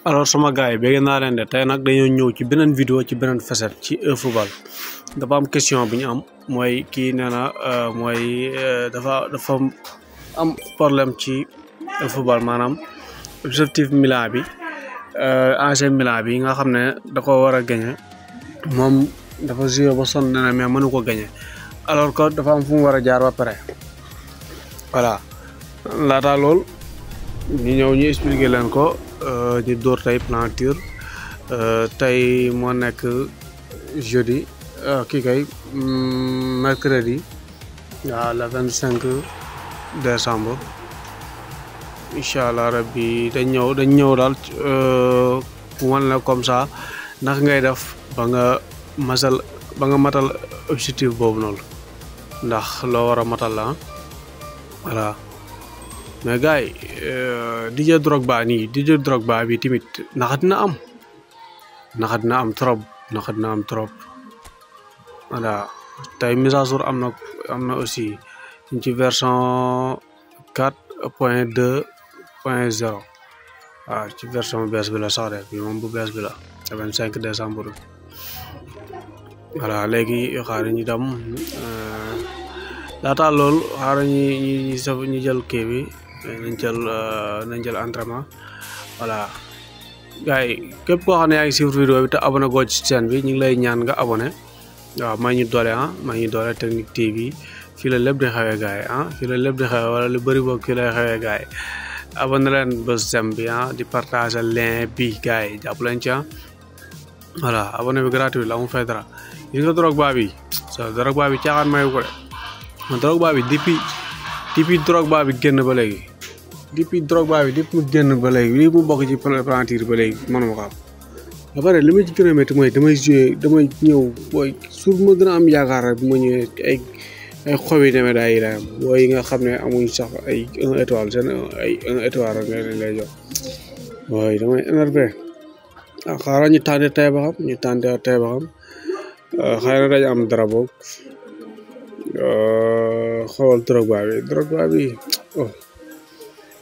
alors sama gars yi bëgg naa leen de tey nag dañoo ñëw ci beneen vidéo ci beneen facette ci eFootball dafa am question bu ñu am mooy kii nee na dafa am problème ci eFootball maanaam objectif Milan bi AC Milan bi nga xam ne da ko war a gagné moom dafa joué ba sonn na mais mënu ko gagné alors que dafa am fu mu war a jaar ba pare voilà laata lool ñu ñëw ñu expliqué leen ko. ñu door tey plan tir tey moo nekk jeudi kii kay mercredi waaw le 25 décembre incha allah rabbi dañ ñëw daal wan la comme ça naka ngay def ba nga matal objectif boobu noonu ndax loo war a matal la voilà. mais gars yi Didier Drogba bi tamit naxa dina am trop voilà tey mise à jour am na aussi ci version 4.2.0 waaw ci version bees bi la sax de bi moom bu bees bi la 25 décembre voilà léegi xaar ñu dem laata loolu xaar ñu jël kii bi nañ jël entraînement voilà gars yi képp koo xam ne yaa ngi suivre vidéo bi te abonné goo ci chaîne bi ñu ngi lay ñaan nga abonné waaw may ñu doole Technique TV fii la lépp di xewee gars yi fii la lépp di xewee wala lu bëri boog fii lay xewee gars yi abonné leen bés sem bi di partager lien bi gars yi jàpp leen ci voilà abonné bi gratuit la amul fay dara gis nga Drogba bi caaxaan mayu ko de Drogba bi depuis Drogba bi génn ba léegi depuis mu génn ba léegi lii mu bokk ci plantir ba léegi mënuma ko am ba pare li ma ci gën a métti mooy damay ñëw booy suur ma gën a am yaakaar rek bu ma ñëwee ay xobi demee daay yi am booy yi nga xam ne amuñ sax ay 1 étoile seen ay 1 étoile rek nga leen lay jox booy damay énervé xaaral ñu tànn tey ba xam xëy na dañu am dara boog xool Drogba bi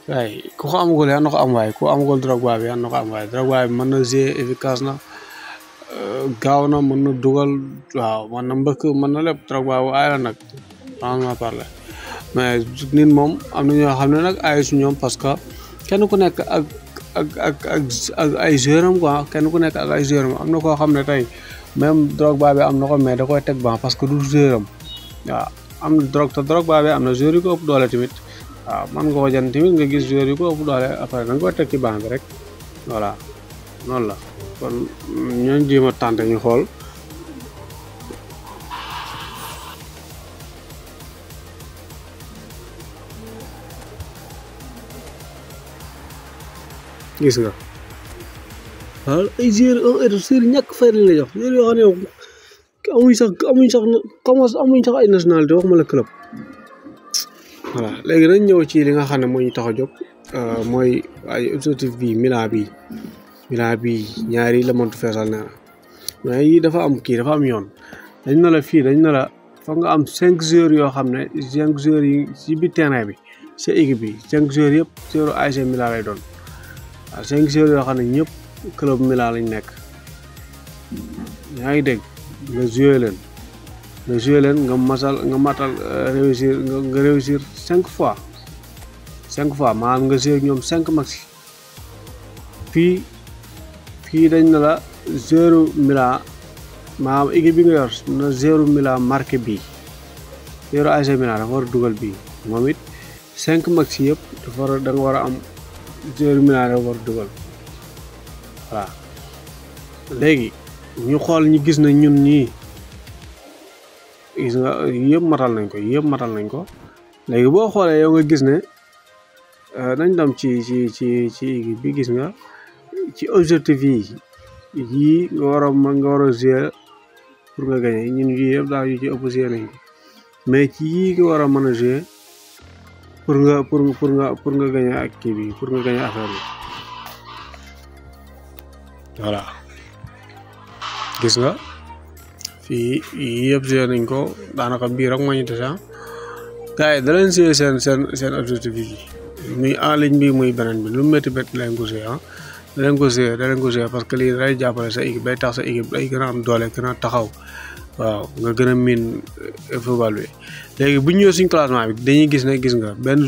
waaye ku ko amagul yaa na ko am waaye ku amagul Drogba bi yaa na ko am waaye Drogba bi mën na jouer efficace na gaaw na mën na dugal waaw mën na mbëkk mën na lépp Drogba bu aay la nag franchement parler mais nit moom am na ñoo xam ne nag aay su ñoom parce que kenn ku nekk ak ay joueur am quoi kenn ku nekk ak ay joueur am am na koo xam ne tey même Drogba bi am na ko mais da koy teg ban parce que du joueur am waaw am na Drogba bi am na joueur yu ko ëpp doole tamit waaw man nga ko jënd tamit nga gis joueur yu ko ëpp doole après da nga koy teg ci banc bi rek voilà noonu la kon ñooñu jéem a tànte ñu xool gis nga waaw ay joueur ñàkk fay lañ la jox joueur yoo xam ne amuñ sax ay nationalité waxuma la club voilà léegi nañ ñëw ci li nga xam ne moo ñu tax a jóg mooy ay objectif bi Milan bi ñaari la montu feesal nee na mais yi dafa am yoon dañ na la foog nga am 5 joueurs yoo xam ne 5 joueurs yi ci biir terrain bi sa équipe bi 5 joueurs yëpp joueurs AC Milan lay doon waaw 5 joueurs yoo xam ne ñëpp club Milan lañ nekk yaa ngi dégg nga joué leen nga matal réussir 5 fois maanaam nga joué ñoom 5 match fii dañ na la joueur Milan maanaam équipe bi nga yor na joueur Milan marqué bii joueur AC Milan dafa war a dugal bii moom it 5 match yëpp da nga war a am joueur Milan dafa war a dugal voilà léegi ñu xool ñu gis na ñun ñii gis nga yëpp matal nañ ko léegi boo xoolee yow nga gis ne nañ dem ci bi gis nga ci objectif yi nga war a jouer pour nga gagner ñun yii yëpp daal yu ci ëpp jouer nañ ko mais ci yii nga war a mën a jouer pour nga gagner ak kii bi pour nga gagner affaire bi voilà gis nga fii yëpp joué nañ ko daanaka bii rek moo ñu des gars yi da leen joué seen objectif yi muy en ligne bi muy beneen bi lu métti lañ ko joué da leen ko jouer parce que lii day jàppale sa équipe day tax sa équipe day gën a am doole gën a taxaw waaw nga gën a miin football bi. léegi bu ñu ñëwee suñ classement bi dañuy gis ne gis nga benn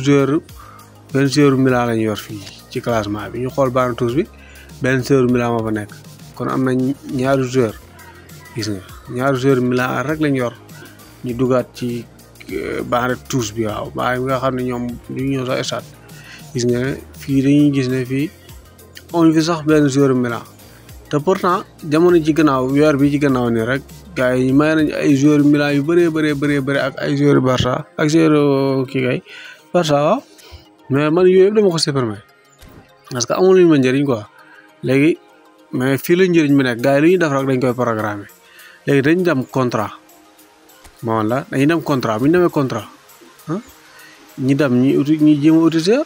joueur Milan lañu yor fii ci classement bi ñu xool bande touche bi benn joueur Milan moo fa nekk kon am na ñaari joueur gis nga ñaari joueur Milan rek lañ yor ñu dugaat ci bande touche bi waaw baa nga xam ne ñoom du ñëw sax stade gis nga ne fii dañuy gis ne fii on fi sax benn joueur Milan te pourtant jamono ci gannaaw weer bi ci gannaaw nii rek gars yi may nañ ay joueur Milan yu bëree ak ay joueur Barça ak joueur kii kay Barça waaw mais man yooyu yëpp dama ko supprimer parce que amul lu ñu ma njëriñ quoi léegi mais fii la njëriñ bi nekk gars yi lu ñuy def rek dañ koy programmer léegi dañ dem contrat moom la dañuy dem contrat bu ñu demee contrat ñi dem ñi jéem a uti joueur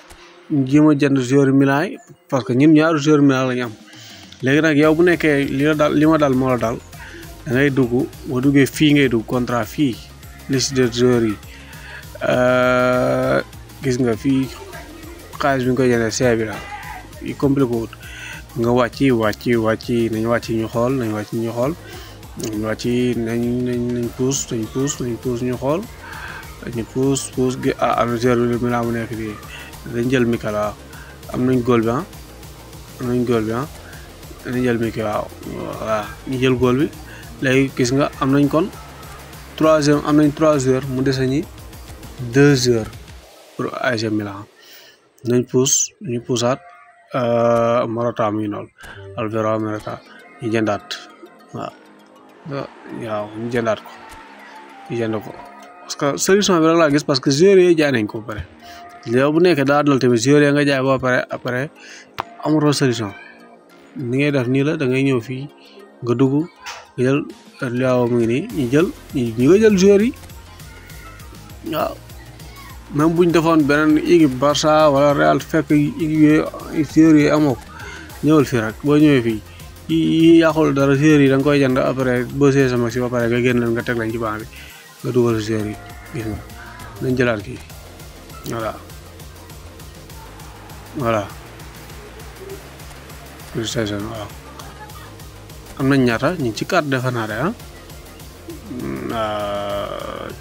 ñu jéem a jënd joueur Milan yi parce que ñun ñaari joueur Milan la ñu am léegi nag yow bu nekkee li ma dal moo la dal da ngay dugg boo duggee fii ngay dugg contrat fii liste de joueurs yi gis nga fii xaalis bi nga koy jëndee see bi la yi compliqué wut nga wàcc nañ wàcc ñu xool nañ puus ñu xool ñu puus gi am na joueur bi Milan bu nekk fii dañ jël Mikel waaw am nañ góol bi dañ jël Mikel waaw ñu jël góol bi léegi gis nga am nañ kon 3 joueurs mu dese ñi 2 joueurs pour AC Milan nañ ñu puusaat Morata muy noonu Alvaro Morata ñu jëndaat waaw ñu jëndaat ko parce que solution bi rek laa gis parce que joueurs yi jaay nañ ko ba pare yow bu nekkee daa dal tamit joueurs yi nga jaay ba pare après amatoo solution ni ngay def nii la da ngay ñëw fii nga dugg nga jël Leao mu ngi nii ñu nga jël joueurs yi waaw même buñ defoon beneen équipe Barça wala Real fekk joueurs yi amoo ko ñëwal fii rek boo ñëwee fii yi yàqul dara joueurs yi da nga koy jënd après boo see sama si ba pare nga génn leen nga teg leen ci banc bi nga dugal joueurs yi gis nga nañ jëlaat kii voilà waaw am nañ ñaata ñu ci 4 defe naa de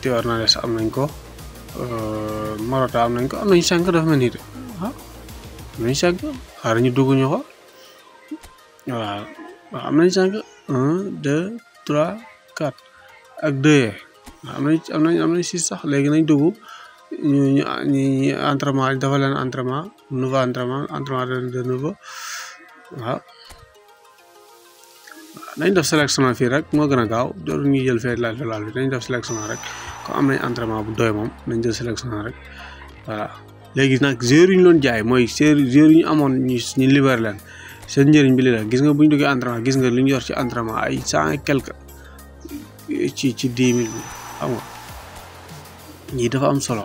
Théo Hernandez am nañ ko Morata am nañ ko am nañ 5 dafa mel ni de am nañ 5 xaaral ñu dugg ñu xool waaw am nañ 5 1 2 3 4 ak 2 am nañ 6 sax léegi nañ dugg ñu entraînement dafa leen entraînement de nouveau waaw nañ def sélection fii rek moo gën a gaaw dooru ñuy jël fee laal bi nañ def sélection rek comme am nañ entraînement bu doy moom nañ jël sélection rek voilà léegi nag joueurs yi ñu doon jaay mooy joueurs yi ñu amoon ñu libéré leen seen njëriñ bi li la gis nga bu ñu duggee entraînement gis nga li ñu yor ci entraînement ay 100 et quelque ci 10 000 bi xam nga ñii dafa am solo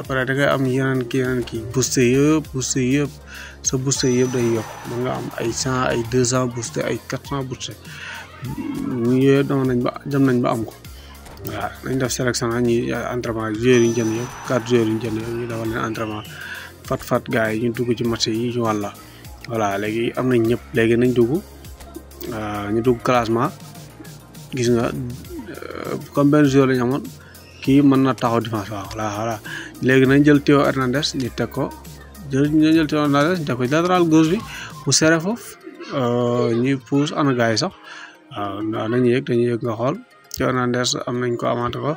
après da ngay am yeneen kii booster yëpp sa booster yëpp day yokk ba nga am ay 100 ay 200 booster ay 400 booster ñu dem nañ ba am ko waaw nañ def sélection ñi entraînement joueurs yi ñu jënd yëpp 4 joueurs yi ñu jënd yëpp ñu defal leen entraînement fat gars yi ñu dugg ci match yi ñu wàlla voilà léegi am nañ ñëpp léegi nañ ñu dugg classement gis nga comme benn joueur lañ amoon kii mën na taxaw défense waaw voilà léegi nañ jël Théo Hernandez ñu teg ko jël Théo Hernandez ñu teg ko latéral gauche bi mu serré foofu ñuy pousse ana gars yi sax waaw nañu yëg dañuy yëg nga xool Théo Hernandez am nañ ko amante ko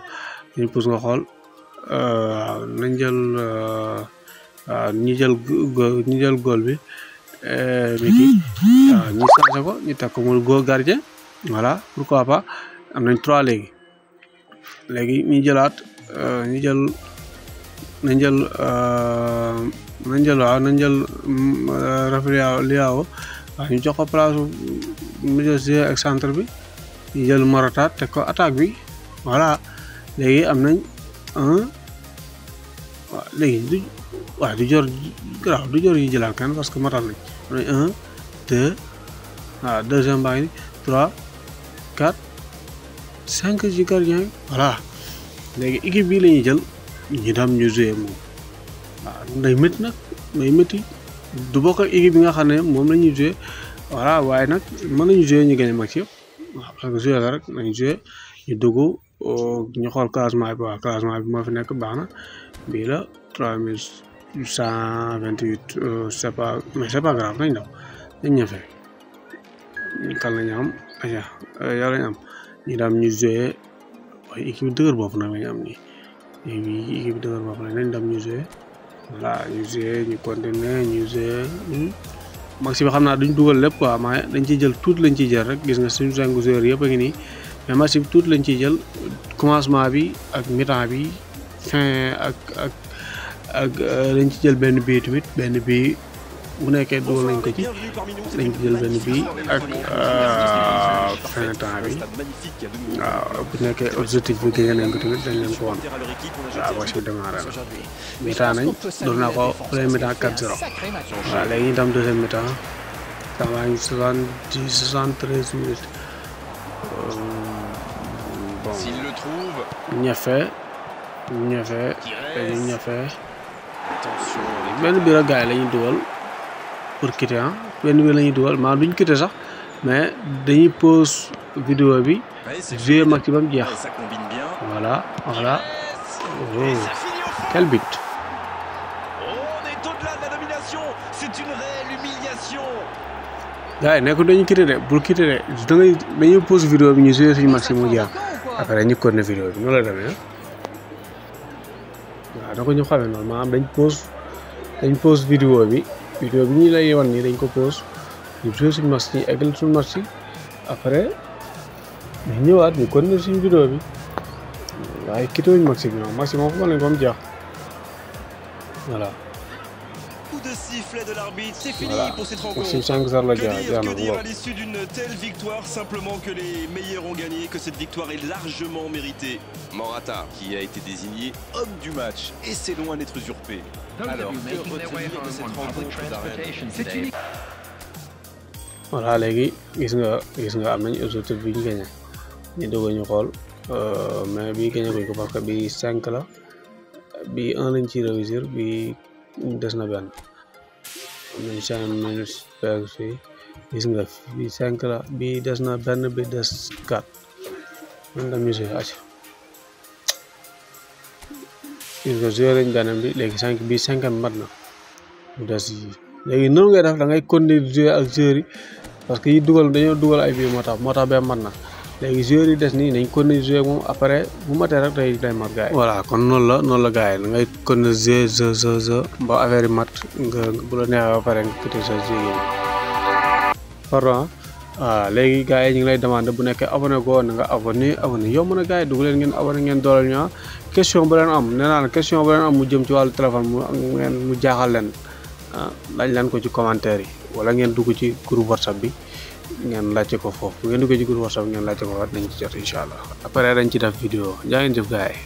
ñu pousse nga xool nañ jël ñu jël góol bi Miki waaw ñu changé ko ñu teg ko mu góol gardien voilà pourquoi pas am nañ 3 léegi ñu jëlaat nañ jël Rafael Leao waaw ñu jox ko place milieu ak centre bi ñu jël Morata teg ko attaque bi voilà léegi am nañ waaw léegi du jor garaaw du jor yi jëlaat kan parce que matal nañ am nañ 1 2 waaw deuxième baa ngi 3 4 5 ci gardien voilà léegi équipe bii la ñuy jël ñu dem ñu joué moom waaw day métti nag day métti du bokk ak équipe bi nga xam ne moom la ñuy joué voilà waaye nag mën nañu joué ñu gagné match yëpp waaw parce que joué la rek nañu joué ñu dugg ñu xool classement bi waaw classement bi moo fi nekk baax na bii la 3128 c'est pas mais c'est pas grave nañ daw nañ ñafe kal nañu am aja yàlla ñu am ñu daam ñu joué waaye équipe dëgër bopp nag lañu am nii équipe dëgër bopp nañ daam ñu joué voilà ñu joué ñu continuer ñu joué maxi bi xam naa duñ dugal lépp quoi mais dañ ciy jël tuuti lañ ciy jël rek gis nga suñu 5 joueurs yëpp a ngi nii mais match bi tuuti lañ ciy jël commencement bi ak mi-temps bi fin ak dañ ci jël benn bii tamit benn bii bu nekkee dugal nañ ko ci dañ ci jël benn bii ak fin temps bi waaw bu nekkee objectif bi gagné nañ ko tamit dañ leen ko woon waaw match bi démarré na mi-temps nañ doon naa ko premier mi-temps 4-0 waaw léegi ñu dem deuxième mi-temps temps baa ngi 73 minutes bon ñafe dañuy ñafe benn biir ak gars yi la ñuy dugal pour quitter ah benn biir la ñuy dugal maa duñ quitter sax mais dañuy pause vidéo bi jouer match ba mu jeex voilà voilà oh quel but gars yi nekkul dañuy quitter de bul quitter de dañuy pause vidéo bi ñu jouer suñu match mu jeex après ñu continuer vidéo bi noonu la demee waaw da ko ñu xamee noonu maanaam dañ pause vidéo bi ñu lay wan nii dañ ko pause ñu jouer suñu match yi eggal suñu match yi après ñu ñëwaat ñu continuer suñu vidéo bi waaye quitté wuñ match bi moom match moom fu ma leen ko am jeex voilà. De sifflet de l'arbitre, c'est fini pour cette rencontre. Que dire à l'issue d'une telle victoire, simplement que les meilleurs ont gagné, que cette victoire est largement méritée. Morata qui a été désigné homme du match et c'est loin d'être usurpé. Alors, que retenir de cette rencontre d'arène? Voilà, léegi gis nga am nañ objectif bi ñu gagné ñu doog ñu xool mais bi gagné ko parce que bi 5 la bi 1 lañ ci réussir bi des na benn am nañ 5 minutes peg fii gis nga bi 5 la bi des na benn bi des 4 man dem ñu si acc gis nga joué lañ benn bi léegi 5 bi 5 am mat na mu des yi léegi noonu ngay def da ngay continuer jouer ak joueurs yi parce que yi dañoo dugal ay bii moo tax ba mat na léegi joueurs yi des nii nañ continuer jouer moom après bu matee rek day mat gars yi. voilà kon noonu la gars yi da ngay continuer jouer ba affaire yi mat nga bu la neexee ba pare nga quitter sa jeu yi. pardon waaw léegi gars yi ñu ngi lay demander bu nekkee abonné goo na nga abonné yomb na gars yi dugg leen ngeen abonné ngeen dooleel ñu question bu leen am nee naa question bu leen am mu jëm ci wàllu téléphone mu jaaxal leen. laaj leen ko ci commentaire yi wala ngeen dugg ci groupe WhatsApp bi ngeen laajte ko foofu ngeen dugg ci groupe WhatsApp ngeen laajte ko foofu dañ ci jot incha allah après dañ ci def vidéo jaa ngeen jëf gars yi